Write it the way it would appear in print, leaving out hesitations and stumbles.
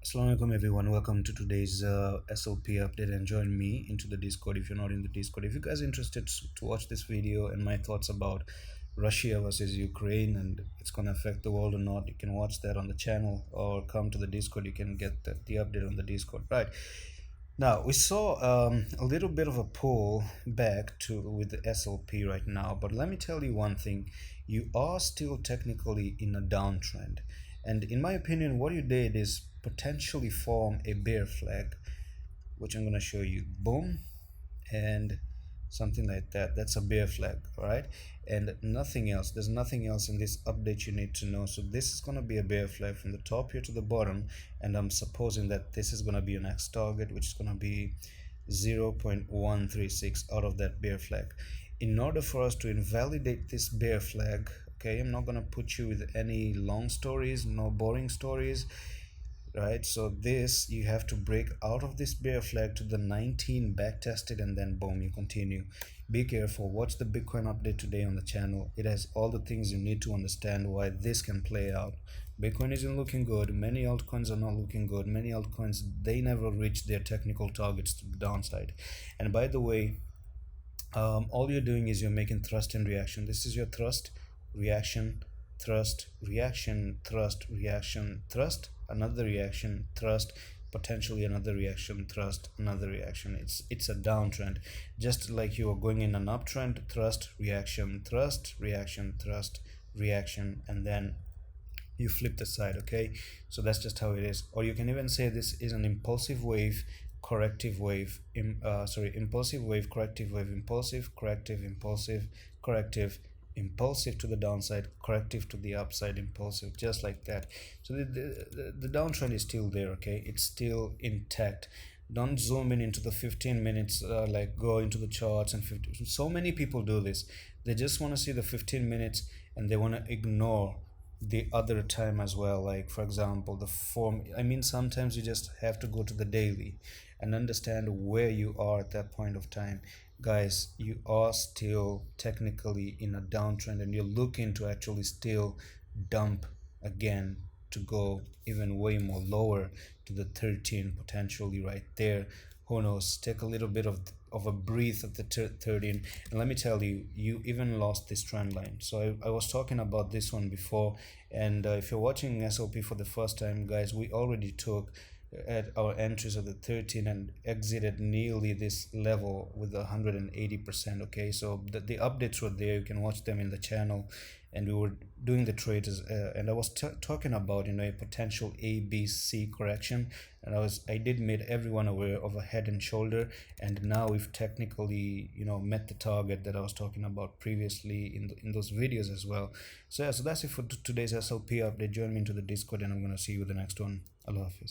Assalamu alaikum everyone, welcome to today's SLP update and join me into the Discord if you're not in the Discord. If you guys are interested to watch this video and my thoughts about Russia versus Ukraine and it's going to affect the world or not, you can watch that on the channel or come to the Discord. You can get the update on the Discord. Right now, we saw a little bit of a pull back to with the SLP right now, but let me tell you one thing: you are still technically in a downtrend, and in my opinion, what you did is potentially form a bear flag, which I'm going to show you. Boom, and something like that. That's a bear flag, all right? And nothing else. There's nothing else in this update you need to know. So this is going to be a bear flag from the top here to the bottom, and I'm supposing that this is going to be your next target, which is going to be 0.136 out of that bear flag. In order for us to invalidate this bear flag, okay, I'm not going to put you with any long stories, no boring stories, right? So this, you have to break out of this bear flag to the 19, back test it, and then boom, you continue. Be careful. Watch the Bitcoin update today on the channel. It has all the things you need to understand why this can play out. Bitcoin isn't looking good. Many altcoins are not looking good. Many altcoins, they never reach their technical targets to the downside. And by the way, all you're doing is you're making thrust and reaction. This is your thrust, reaction, thrust, reaction, thrust, reaction, thrust, another reaction, thrust, potentially another reaction, thrust, another reaction. It's a downtrend. Just like you are going in an uptrend, thrust, reaction, thrust, reaction, thrust, reaction, and then you flip the side. Okay, so that's just how it is. Or you can even say this is an impulsive wave, corrective wave, impulsive wave, corrective wave, impulsive, corrective, impulsive, corrective, impulsive to the downside, corrective to the upside, impulsive, just like that. So the downtrend is still there. Okay, it's still intact. Don't zoom in into the 15 minutes, like go into the charts and 50. So many people do this. They just want to see the 15 minutes and they want to ignore the other time as well. Like for example, the form, I mean, sometimes you just have to go to the daily and understand where you are at that point of time. Guys, you are still technically in a downtrend and you're looking to actually still dump again to go even way more lower to the 13 potentially right there. Who knows, take a little bit of a breath at the 13. And let me tell you, you even lost this trend line. So I was talking about this one before, and if you're watching SLP for the first time, guys, we already took at our entries of the 13 and exited nearly this level with 180%. Okay, so the updates were there. You can watch them in the channel, and we were doing the trades, and I was talking about, a potential ABC correction, and I did make everyone aware of a head and shoulder, and now we've technically met the target that I was talking about previously in those videos as well. So yeah, so that's it for today's SLP update. Join me into the Discord, and I'm gonna see you with the next one. Allah Hafiz.